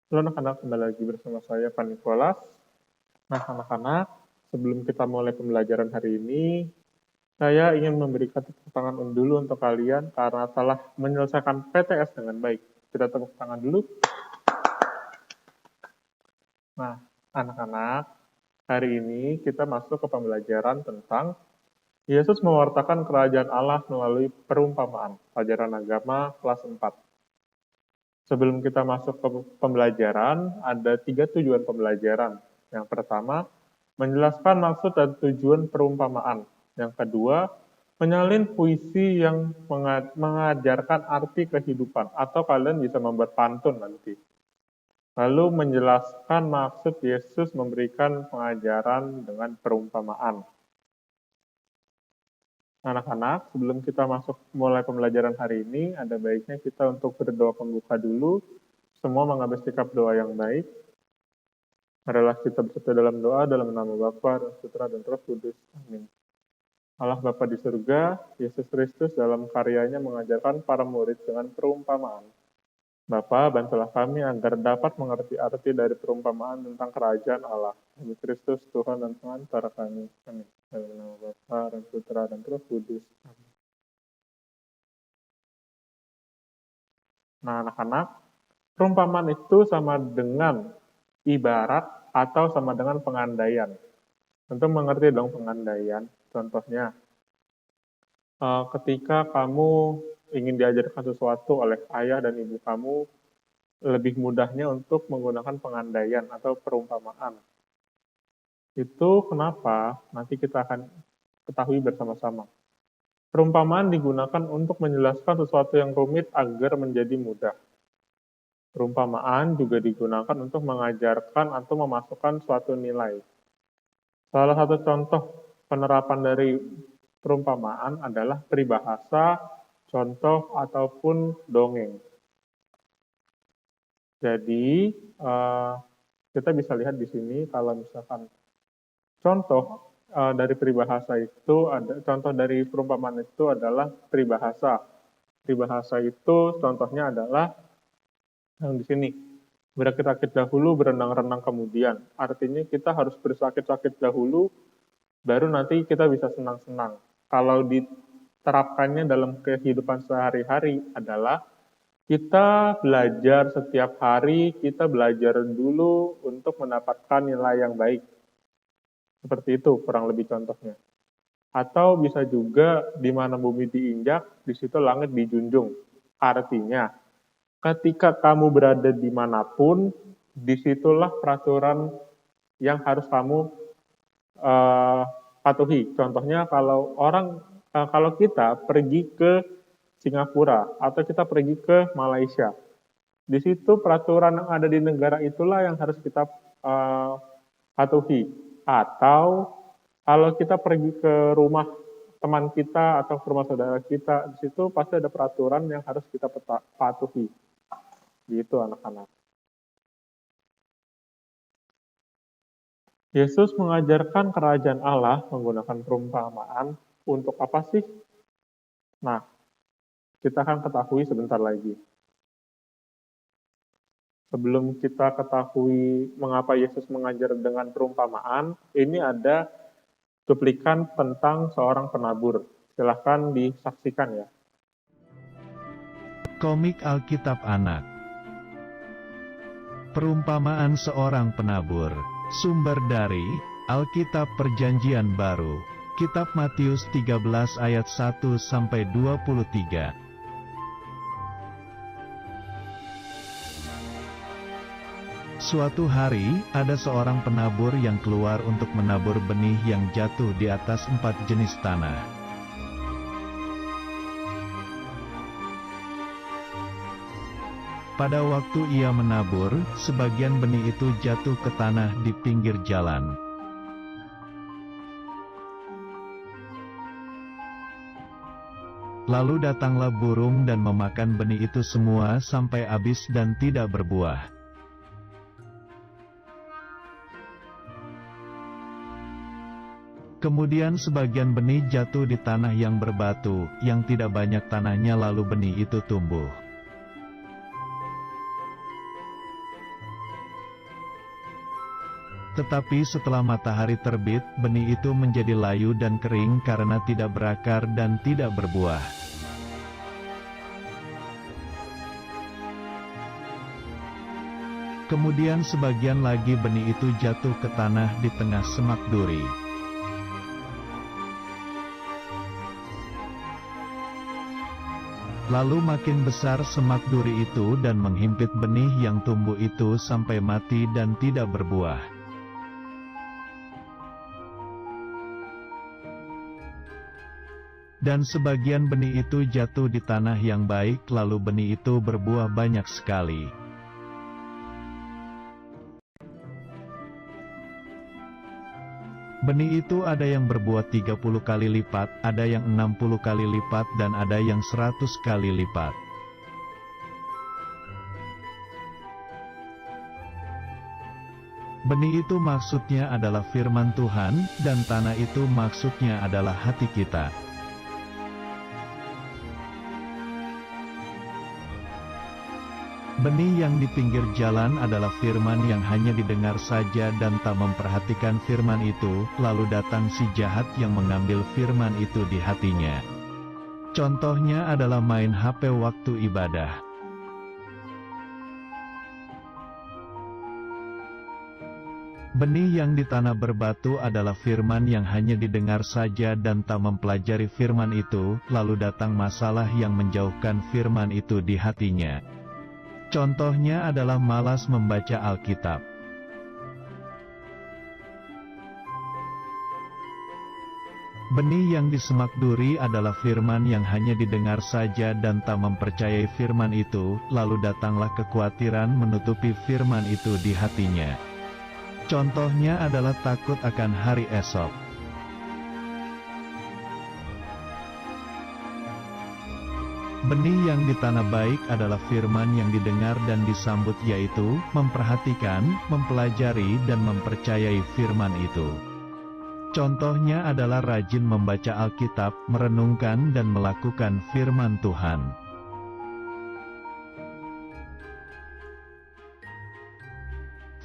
Halo anak-anak, kembali lagi bersama saya Pak Nikolas. Nah anak-anak, sebelum kita mulai pembelajaran hari ini, saya ingin memberikan tepuk tangan dulu untuk kalian karena telah menyelesaikan PTS dengan baik. Kita tepuk tangan dulu. Nah, anak-anak, hari ini kita masuk ke pembelajaran tentang Yesus mewartakan kerajaan Allah melalui perumpamaan, pelajaran agama kelas 4. Sebelum kita masuk ke pembelajaran, ada 3 tujuan pembelajaran. Yang pertama, menjelaskan maksud dan tujuan perumpamaan. Yang kedua, menyalin puisi yang mengajarkan arti kehidupan, atau kalian bisa membuat pantun nanti. Lalu menjelaskan maksud Yesus memberikan pengajaran dengan perumpamaan. Anak-anak, sebelum kita masuk mulai pembelajaran hari ini, ada baiknya kita untuk berdoa pembuka dulu. Semua mengambil sikap doa yang baik. Marilah kita bersatu dalam doa dalam nama Bapa dan Putra dan Roh Kudus. Amin. Allah Bapa di surga, Yesus Kristus dalam karyanya mengajarkan para murid dengan perumpamaan. Bapa, bantulah kami agar dapat mengerti arti dari perumpamaan tentang kerajaan Allah. Demi Kristus, Tuhan dan pengantar kami. Amin. Dalam nama Bapa dan Putra dan Roh Kudus. Amin. Nah, anak-anak, perumpamaan itu sama dengan ibarat atau sama dengan pengandaian. Tentu mengerti dong pengandaian. Contohnya, ketika kamu ingin diajarkan sesuatu oleh ayah dan ibu kamu, lebih mudahnya untuk menggunakan pengandaian atau perumpamaan. Itu kenapa? Nanti kita akan ketahui bersama-sama. Perumpamaan digunakan untuk menjelaskan sesuatu yang rumit agar menjadi mudah. Perumpamaan juga digunakan untuk mengajarkan atau memasukkan suatu nilai. Salah satu contoh penerapan dari perumpamaan adalah peribahasa, contoh, ataupun dongeng. Jadi, kita bisa lihat di sini kalau misalkan contoh dari peribahasa itu, contoh dari perumpamaan itu adalah peribahasa. Peribahasa itu contohnya adalah yang di sini. Berakit-akit dahulu, berenang-renang kemudian. Artinya kita harus bersakit-sakit dahulu, baru nanti kita bisa senang-senang. Kalau diterapkannya dalam kehidupan sehari-hari adalah kita belajar setiap hari, kita belajar dulu untuk mendapatkan nilai yang baik. Seperti itu kurang lebih contohnya. Atau bisa juga di mana bumi diinjak, di situ langit dijunjung. Artinya, ketika kamu berada dimanapun, disitulah peraturan yang harus kamu patuhi. Contohnya kalau kita pergi ke Singapura atau kita pergi ke Malaysia, di situ peraturan yang ada di negara itulah yang harus kita patuhi. Atau kalau kita pergi ke rumah teman kita atau ke rumah saudara kita, di situ pasti ada peraturan yang harus kita patuhi. Gitu anak-anak. Yesus mengajarkan kerajaan Allah menggunakan perumpamaan untuk apa sih? Nah, kita akan ketahui sebentar lagi. Sebelum kita ketahui mengapa Yesus mengajar dengan perumpamaan, ini ada cuplikan tentang seorang penabur. Silahkan disaksikan ya. Komik Alkitab Anak. Perumpamaan seorang penabur. Sumber dari Alkitab Perjanjian Baru. Kitab Matius 13 ayat 1 sampai 23. Suatu hari, ada seorang penabur yang keluar untuk menabur benih yang jatuh di atas 4 jenis tanah. Pada waktu ia menabur, sebagian benih itu jatuh ke tanah di pinggir jalan. Lalu datanglah burung dan memakan benih itu semua sampai habis dan tidak berbuah. Kemudian sebagian benih jatuh di tanah yang berbatu, yang tidak banyak tanahnya, lalu benih itu tumbuh. Tetapi setelah matahari terbit, benih itu menjadi layu dan kering karena tidak berakar dan tidak berbuah. Kemudian sebagian lagi benih itu jatuh ke tanah di tengah semak duri. Lalu makin besar semak duri itu dan menghimpit benih yang tumbuh itu sampai mati dan tidak berbuah. Dan sebagian benih itu jatuh di tanah yang baik, lalu benih itu berbuah banyak sekali. Benih itu ada yang berbuah 30 kali lipat, ada yang 60 kali lipat dan ada yang 100 kali lipat. Benih itu maksudnya adalah firman Tuhan, dan tanah itu maksudnya adalah hati kita. Benih yang di pinggir jalan adalah firman yang hanya didengar saja dan tak memperhatikan firman itu, lalu datang si jahat yang mengambil firman itu di hatinya. Contohnya adalah main HP waktu ibadah. Benih yang di tanah berbatu adalah firman yang hanya didengar saja dan tak mempelajari firman itu, lalu datang masalah yang menjauhkan firman itu di hatinya. Contohnya adalah malas membaca Alkitab. Benih yang di semak duri adalah firman yang hanya didengar saja dan tak mempercayai firman itu, lalu datanglah kekhawatiran menutupi firman itu di hatinya. Contohnya adalah takut akan hari esok. Benih yang di tanah baik adalah firman yang didengar dan disambut, yaitu memperhatikan, mempelajari dan mempercayai firman itu. Contohnya adalah rajin membaca Alkitab, merenungkan dan melakukan firman Tuhan.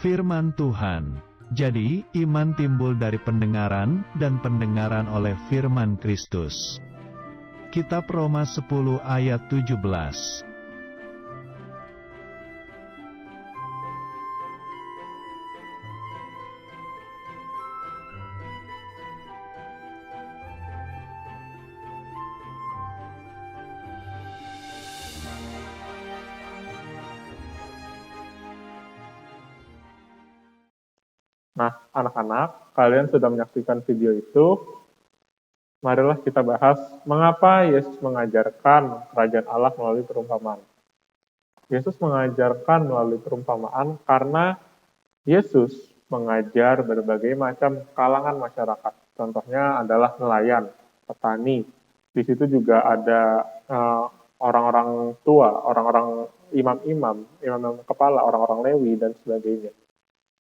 Firman Tuhan. Jadi, iman timbul dari pendengaran, dan pendengaran oleh firman Kristus. Kitab Roma 10 ayat 17. Nah, anak-anak, kalian sudah menyaksikan video itu. Marilah kita bahas mengapa Yesus mengajarkan kerajaan Allah melalui perumpamaan. Yesus mengajarkan melalui perumpamaan karena Yesus mengajar berbagai macam kalangan masyarakat. Contohnya adalah nelayan, petani. Di situ juga ada orang-orang tua, orang-orang imam-imam kepala, orang-orang Lewi, dan sebagainya.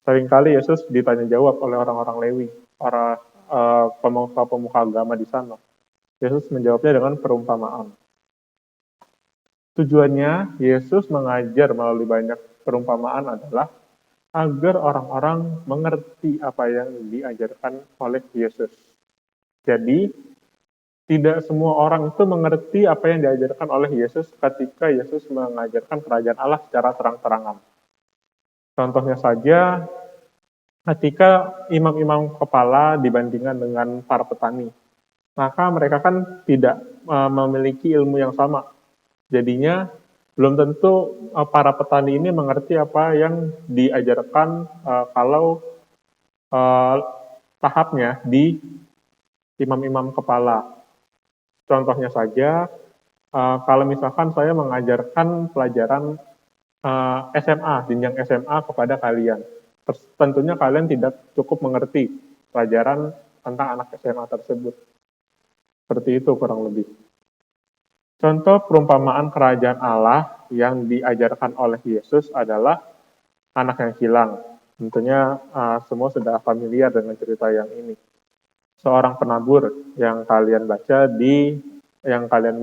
Seringkali Yesus ditanya jawab oleh orang-orang Lewi, para pemuka-pemuka agama di sana. Yesus menjawabnya dengan perumpamaan. Tujuannya Yesus mengajar melalui banyak perumpamaan adalah agar orang-orang mengerti apa yang diajarkan oleh Yesus. Jadi, tidak semua orang itu mengerti apa yang diajarkan oleh Yesus ketika Yesus mengajarkan kerajaan Allah secara terang-terangan. Contohnya saja, ketika imam-imam kepala dibandingkan dengan para petani, maka mereka kan tidak memiliki ilmu yang sama. Jadinya, belum tentu para petani ini mengerti apa yang diajarkan kalau tahapnya di imam-imam kepala. Contohnya saja, kalau misalkan saya mengajarkan pelajaran SMA, jenjang SMA kepada kalian, tentunya kalian tidak cukup mengerti pelajaran tentang anak SMA tersebut. Seperti itu kurang lebih. Contoh perumpamaan kerajaan Allah yang diajarkan oleh Yesus adalah anak yang hilang. Tentunya semua sudah familiar dengan cerita yang ini. Seorang penabur yang kalian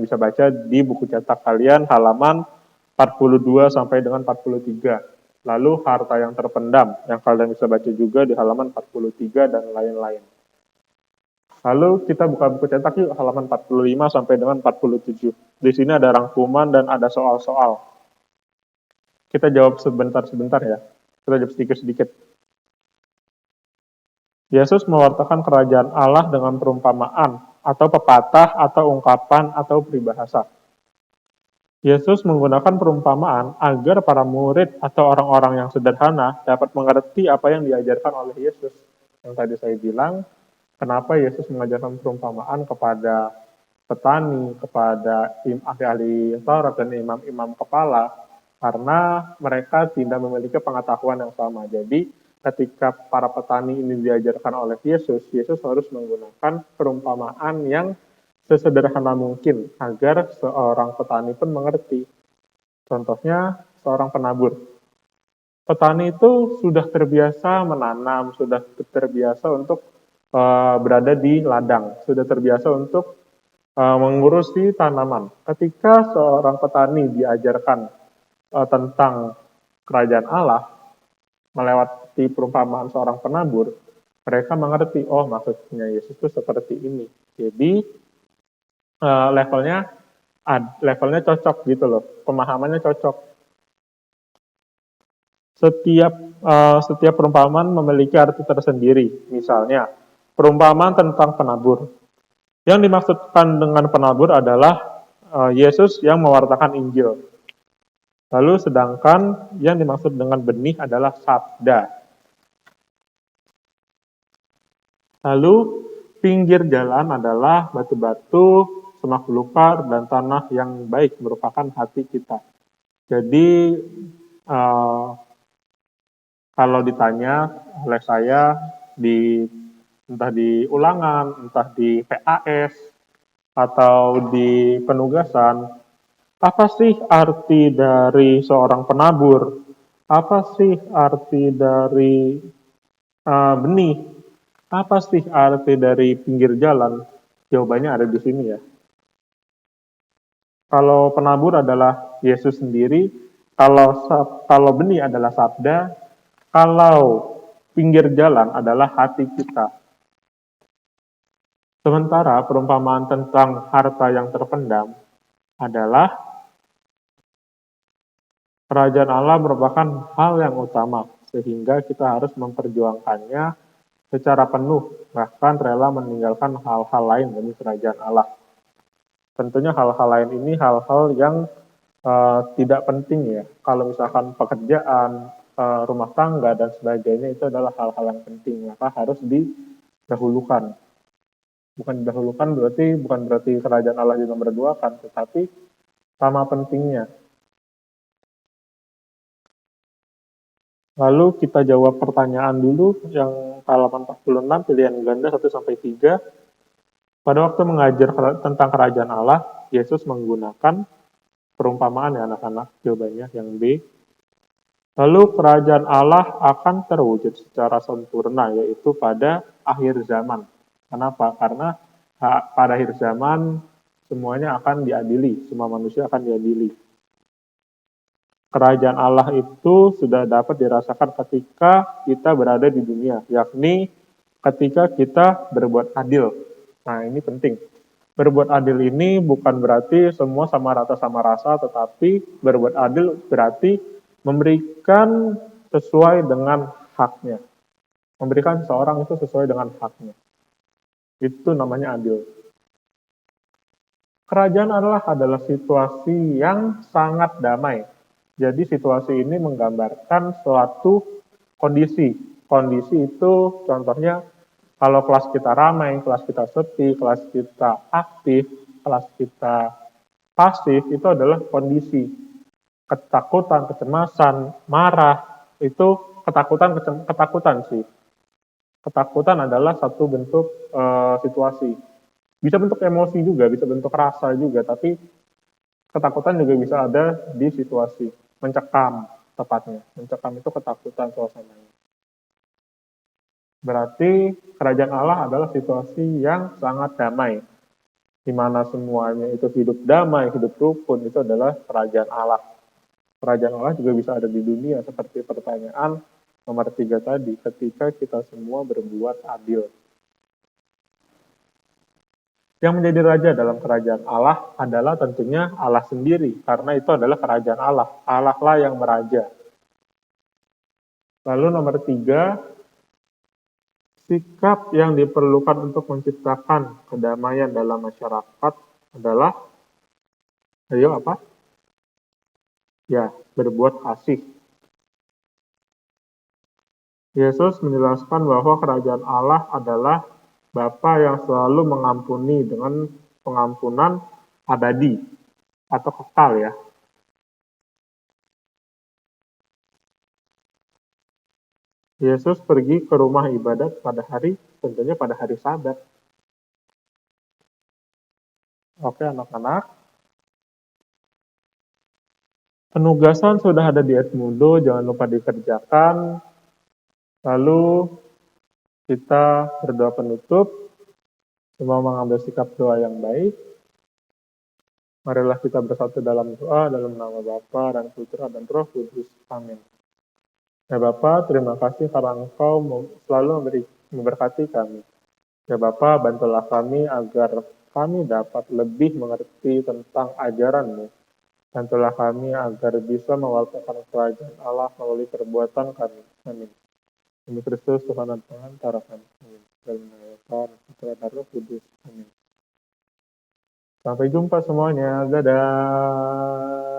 bisa baca di buku cetak kalian halaman 42 sampai dengan 43. Lalu harta yang terpendam, yang kalian bisa baca juga di halaman 43 dan lain-lain. Lalu kita buka buku cetak yuk, halaman 45 sampai dengan 47. Di sini ada rangkuman dan ada soal-soal. Kita jawab sebentar-sebentar ya. Kita jawab sedikit-sedikit. Yesus mewartakan kerajaan Allah dengan perumpamaan, atau pepatah, atau ungkapan, atau peribahasa. Yesus menggunakan perumpamaan agar para murid atau orang-orang yang sederhana dapat mengerti apa yang diajarkan oleh Yesus. Yang tadi saya bilang, kenapa Yesus mengajarkan perumpamaan kepada petani, kepada ahli-ahli Taurat dan imam-imam kepala, karena mereka tidak memiliki pengetahuan yang sama. Jadi, ketika para petani ini diajarkan oleh Yesus, Yesus harus menggunakan perumpamaan yang sesederhana mungkin agar seorang petani pun mengerti. Contohnya, seorang penabur. Petani itu sudah terbiasa menanam, sudah terbiasa untuk berada di ladang, sudah terbiasa untuk mengurusi tanaman. Ketika seorang petani diajarkan tentang kerajaan Allah melewati perumpamaan seorang penabur, mereka mengerti, oh maksudnya Yesus itu seperti ini. Jadi levelnya cocok gitu loh, pemahamannya cocok. Setiap perumpamaan memiliki arti tersendiri. Misalnya, perumpamaan tentang penabur. Yang dimaksudkan dengan penabur adalah Yesus yang mewartakan Injil. Lalu sedangkan yang dimaksud dengan benih adalah sabda. Lalu pinggir jalan adalah batu-batu, semak belukar, dan tanah yang baik merupakan hati kita. Jadi kalau ditanya oleh saya entah di ulangan, entah di PAS, atau di penugasan, apa sih arti dari seorang penabur? Apa sih arti dari benih? Apa sih arti dari pinggir jalan? Jawabannya ada di sini ya. Kalau penabur adalah Yesus sendiri, kalau benih adalah sabda, kalau pinggir jalan adalah hati kita. Sementara perumpamaan tentang harta yang terpendam adalah kerajaan Allah merupakan hal yang utama, sehingga kita harus memperjuangkannya secara penuh, bahkan rela meninggalkan hal-hal lain demi kerajaan Allah. Tentunya hal-hal lain ini hal-hal yang tidak penting ya. Kalau misalkan pekerjaan, rumah tangga, dan sebagainya itu adalah hal-hal yang penting, maka harus didahulukan. Bukan berarti kerajaan Allah nomor 2 kan, tetapi sama pentingnya. Lalu kita jawab pertanyaan dulu yang halaman 46, pilihan ganda 1-3. Pada waktu mengajar tentang kerajaan Allah, Yesus menggunakan perumpamaan ya anak-anak, jawabannya yang B. Lalu kerajaan Allah akan terwujud secara sempurna, yaitu pada akhir zaman. Kenapa? Karena pada akhir zaman semuanya akan diadili, semua manusia akan diadili. Kerajaan Allah itu sudah dapat dirasakan ketika kita berada di dunia, yakni ketika kita berbuat adil. Nah, ini penting. Berbuat adil ini bukan berarti semua sama rata sama rasa, tetapi berbuat adil berarti memberikan sesuai dengan haknya. Memberikan seseorang itu sesuai dengan haknya. Itu namanya adil. Kerajaan Allah adalah situasi yang sangat damai. Jadi situasi ini menggambarkan suatu kondisi. Kondisi itu contohnya kalau kelas kita ramai, kelas kita sepi, kelas kita aktif, kelas kita pasif, itu adalah kondisi. Ketakutan, kecemasan, marah, itu ketakutan sih. Ketakutan adalah satu bentuk situasi. Bisa bentuk emosi juga, bisa bentuk rasa juga, tapi ketakutan juga bisa ada di situasi. Mencekam, tepatnya. Mencekam itu ketakutan suasananya. Berarti kerajaan Allah adalah situasi yang sangat damai, di mana semuanya itu hidup damai, hidup rukun, itu adalah kerajaan Allah. Kerajaan Allah juga bisa ada di dunia, seperti pertanyaan nomor 3 tadi, ketika kita semua berbuat adil. Yang menjadi raja dalam kerajaan Allah adalah tentunya Allah sendiri, karena itu adalah kerajaan Allah. Allah lah yang meraja. Lalu nomor 3, sikap yang diperlukan untuk menciptakan kedamaian dalam masyarakat adalah, ayo apa? Ya, berbuat kasih. Yesus menjelaskan bahwa kerajaan Allah adalah Bapa yang selalu mengampuni dengan pengampunan abadi atau kekal ya. Yesus pergi ke rumah ibadat tentunya pada hari Sabat. Oke anak-anak. Penugasan sudah ada di Edmundo, jangan lupa dikerjakan. Lalu kita berdoa penutup, semua mengambil sikap doa yang baik. Marilah kita bersatu dalam doa, dalam nama Bapa dan Putra dan Roh Kudus. Amin. Ya Bapa, terima kasih karena Engkau selalu memberkati kami. Ya Bapa, bantulah kami agar kami dapat lebih mengerti tentang ajaran-Mu. Bantulah kami agar bisa mewakilkan kerajaan Allah melalui perbuatan kami. Amin. Demi Kristus, Tuhan dan pengantara kami. Amin. Dalam nama Bapa, Putra dan Roh Kudus. Amin. Sampai jumpa semuanya. Dadah.